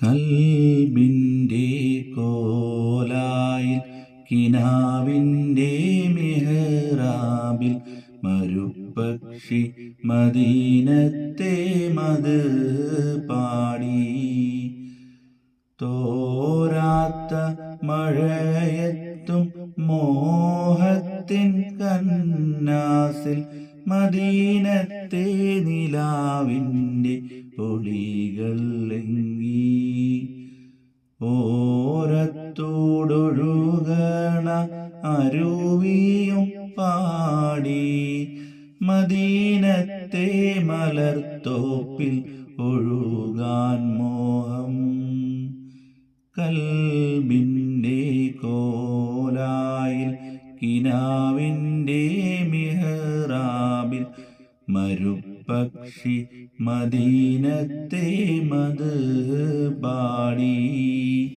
കൽബിൻ്റെ കോലായിൽ കിനാവിൻ്റെ മിഹ്റാബിൽ മരുപ്പക്ഷി മദീനത്തെ മത് പാടി തോരാത്ത മഴയത്തും മോഹത്തിൻ കന്നാസിൽ മദീനത്തെ നിലാവിൻ്റെ പൊളികൾ എങ്ങി ഓരത്തോടൊഴുകണ അരുവിയും പാടി മദീനത്തെ മലർത്തോപ്പിൽ ഒഴുകാൻ മോഹം കൽബിൻ്റെ കോലായിൽ കിനാവിൻ്റെ മിഹ്റാബിൽ മരുപ്പക്ഷി മദീനത്തെ മത് പാടി.